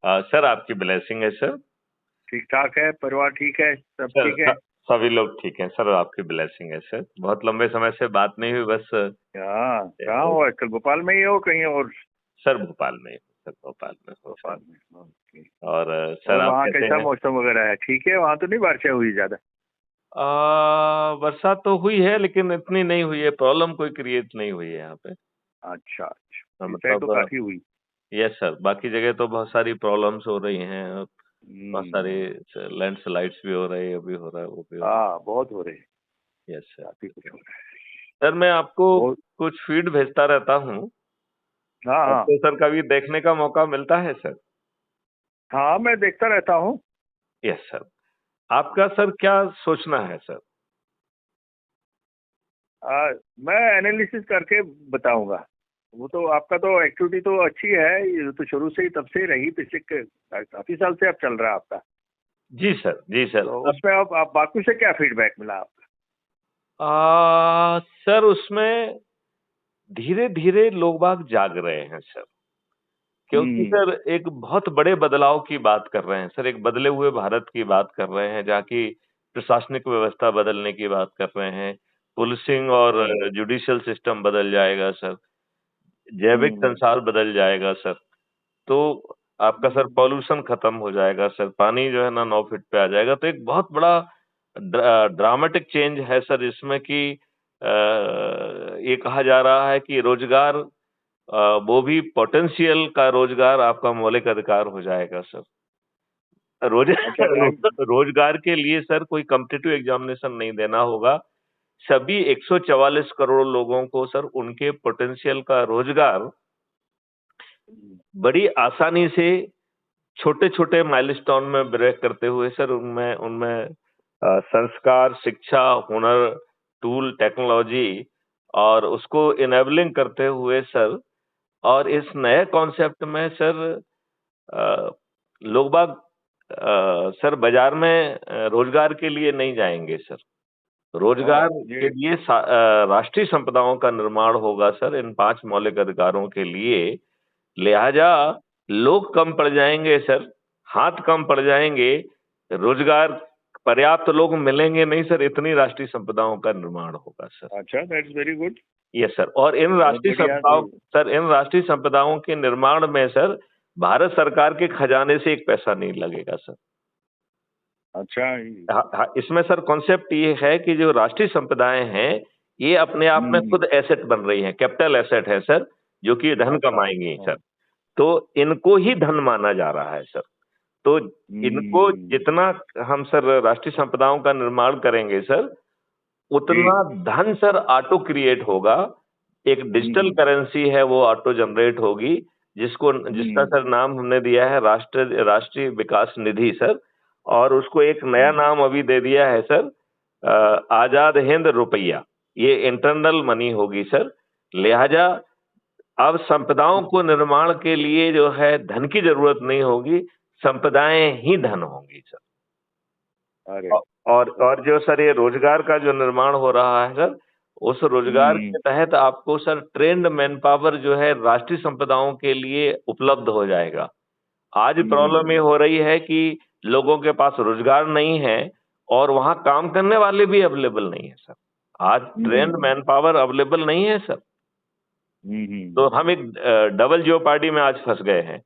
Sir आपकी blessing है sir. ठीक ठाक है, परिवार ठीक है, सब सर ठीक है। सभी लोग ठीक हैं सर, आपकी ब्लेसिंग है सर। बहुत लंबे समय से बात नहीं हुई, बस हाँ, कहाँ हो आजकल? भोपाल में ही हो कहीं और? सर भोपाल में, सर भोपाल में हूँ सर। भोपाल में, ओके। और सर और आप वहाँ कैसे कैसा हैं? मौसम वगैरह है? ठीक है, वहाँ तो नहीं बारिशें हुई ज्यादा? बरसात तो हुई है लेकिन इतनी नहीं हुई है, प्रॉब्लम कोई क्रिएट नहीं हुई है यहाँ पे। अच्छा अच्छा, इस साइड तो मतलब काफी हुई। यस सर, बाकी जगह तो बहुत सारी प्रॉब्लम्स हो रही हैं। बहुत सारे हम्म। लैंडस्लाइड्स भी हो रहे हैं, अभी हो रहा है, वो भी हो रहा हाँ, बहुत हो रहे हैं। है। Yes sir. काफी कुछ हो रहा है। सर मैं आपको बहुत। कुछ फीड भेजता रहता हूँ, हाँ हाँ। आपको सर कभी देखने का मौका मिलता है सर? हाँ, मैं देखता रहता हूँ। Yes sir. आपका सर क्या सोचना है सर? मैं एनालिसिस करके बताऊंगा। वो तो आपका तो एक्टिविटी तो अच्छी है, ये तो शुरू से ही तब से ही रही, पिछले काफी साल से अब चल रहा है आपका। जी सर, जी सर। तो अब उसमें आप बाकी से क्या फीडबैक मिला आपका? सर उसमें धीरे धीरे लोग बाग जाग रहे हैं सर, क्योंकि हम्म। सर एक बहुत बड़े बदलाव की बात कर रहे हैं सर, एक बदले हुए भारत की बात कर रहे हैं, जहाँ की प्रशासनिक व्यवस्था बदलने की बात कर रहे हैं। पुलिसिंग और हम्म। जुडिशियल सिस्टम बदल जाएगा सर, जैविक हम्म। संसार बदल जाएगा सर। तो आपका सर पॉल्यूशन खत्म हो जाएगा सर, पानी जो है ना 9 फीट पे आ जाएगा। तो एक बहुत बड़ा ड्रामेटिक चेंज है सर इसमें कि ये कहा जा रहा है कि रोजगार, वो भी पोटेंशियल का रोजगार आपका मौलिक अधिकार हो जाएगा सर। रोज अच्छा, टाइम। रोजगार के लिए सर कोई कॉम्पिटिटिव एग्जामिनेशन नहीं देना होगा। सभी 144 करोड़ लोगों को सर उनके पोटेंशियल का रोजगार बड़ी आसानी से छोटे-छोटे माइलस्टोन में ब्रेक करते हुए सर उनमें उनमें संस्कार, शिक्षा, हुनर, टूल, टेक्नोलॉजी और उसको इनेबलिंग करते हुए सर, और इस नए कॉन्सेप्ट में सर अ, लोग बाग सर बाजार में रोजगार के लिए नहीं जाएंगे सर। रोजगार के ये। लिए राष्ट्रीय संपदाओं का निर्माण होगा सर इन 5 मौलिक अधिकारों के लिए। लिहाजा लोग कम पड़ जाएंगे सर, हाथ कम पड़ जाएंगे, रोजगार पर्याप्त लोग मिलेंगे नहीं सर, इतनी राष्ट्रीय संपदाओं का निर्माण होगा सर। अच्छा, that's very good. Yes sir. और इन बहुत राष्ट्रीय बढ़िया संपदाओं, तो। सर इन राष्ट्रीय संपदाओं के निर्माण में सर भारत सरकार के खजाने से एक पैसा नहीं लगेगा सर। अच्छा। हाँ, हाँ, इसमें सर कॉन्सेप्ट ये है कि जो राष्ट्रीय संपदाएं हैं, ये अपने आप में हम्म। खुद एसेट बन रही हैं, कैपिटल एसेट है सर, जो कि धन अच्छा। कमाएंगी हाँ। सर। तो इनको ही धन माना जा रहा है सर। तो इनको हम्म। जितना हम सर राष्ट्रीय संपदाओं का निर्माण करेंगे सर, जी। उतना धन सर ऑटो क्रिएट होगा। एक डिजिटल हम्म। करेंसी है, वो ऑटो जनरेट होगी, जिसको जिसका हम्म। सर नाम हमने दिया है राष्ट्रीय विकास निधि सर। और उसको एक नया हम्म। नाम अभी दे दिया है सर, आजाद हिंद रुपया। ये इंटरनल मनी होगी सर। लिहाजा अब संपदाओं को निर्माण के लिए जो है धन की जरूरत नहीं होगी, संपदाएं ही धन होंगी सर। अरे। और जो सर ये रोजगार का जो निर्माण हो रहा है सर, उस रोजगार हम्म। के तहत आपको सर ट्रेंड मैन पावर जो है राष्ट्रीय संपदाओं के लिए उपलब्ध हो जाएगा। आज प्रॉब्लम ये हम्म। हो रही है कि लोगों के पास रोजगार नहीं है और वहां काम करने वाले भी अवेलेबल नहीं है सर। आज ट्रेंड हम्म। मैन पावर अवेलेबल नहीं है सर। तो हम एक डबल जेओपार्डी में आज फंस गए हैं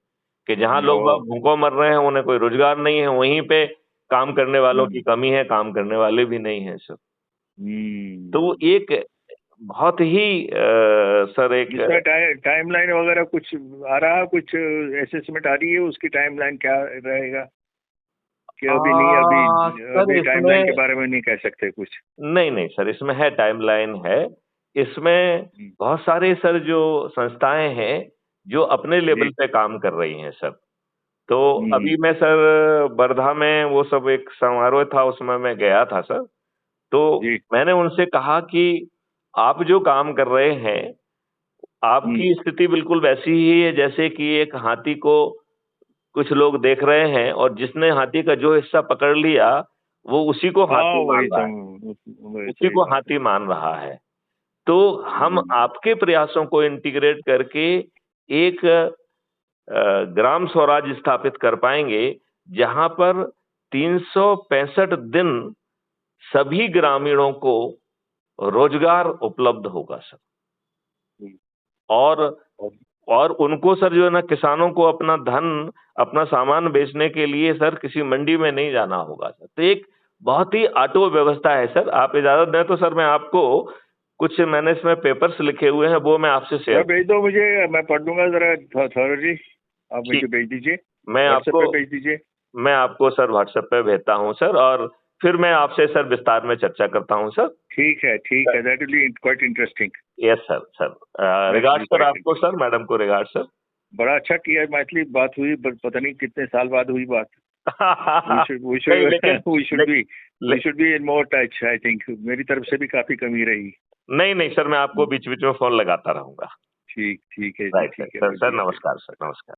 कि जहां लोग ओ। भूखों मर रहे हैं, उन्हें कोई रोजगार नहीं है, वहीं पे काम करने वालों की हम्म। कमी है, काम करने वाले भी नहीं है सर। तो वो हम्म। एक बहुत ही सर एक इसका टाइमलाइन वगैरह कुछ आ रहा है? कुछ असेसमेंट आ रही है उसकी? टाइमलाइन क्या रहेगा? कि अभी नहीं, अभी सर अभी टाइमलाइन के इसमें बारे में नहीं कह सकते कुछ? नहीं नहीं सर, इसमें है टाइमलाइन है। इसमें हम्म। बहुत सारे सर जो संस्थाएं हैं जो अपने लेवल जी। पे काम कर रही हैं सर। तो अभी हम्म। मैं सर वर्धा में वो सब एक समारोह था, उसमें मैं गया था सर। तो जी। मैंने उनसे कहा कि आप जो काम कर रहे हैं, हम्म। आपकी स्थिति बिल्कुल वैसी ही है जैसे कि एक हाथी को कुछ लोग देख रहे हैं और जिसने हाथी का जो हिस्सा पकड़ लिया, वो उसी को हाँ, हाथी मान वही रहा है, वही उसी सही को बात है। हाथी मान रहा है। तो हम हम्म। आपके प्रयासों को इंटीग्रेट करके एक ग्राम स्वराज स्थापित कर पाएंगे जहां पर 365 दिन सभी ग्रामीणों को रोजगार उपलब्ध होगा सर। और और उनको सर जो है ना, किसानों को अपना धन, अपना सामान बेचने के लिए सर किसी मंडी में नहीं जाना होगा सर। तो एक बहुत ही ऑटो व्यवस्था है सर। आप इजाजत दें तो सर मैं आपको कुछ, मैंने इसमें पेपर्स लिखे हुए हैं, वो मैं आपसे शेयर भेज दो मुझे, मैं पढ़ लूंगा जरा थॉरली। आप मुझे भेज दीजिए, मैं आपको भेज दीजिए। मैं आपको सर व्हाट्सएप पे भेजता हूँ सर, और फिर मैं आपसे सर विस्तार में चर्चा करता हूँ सर। ठीक है, that will be quite interesting. Yes sir. Regards sir आपको सर, मैडम को रिगार्ड्स सर। बड़ा अच्छा किया, मैथिली बात हुई, पता नहीं कितने साल बाद हुई बात। we should be in more touch, I think। मेरी तरफ से भी काफी कमी रही। नहीं सर, मैं आपको बीच बीच में फोन लगाता रहूंगा। ठीक है सर। नमस्कार सर, नमस्कार।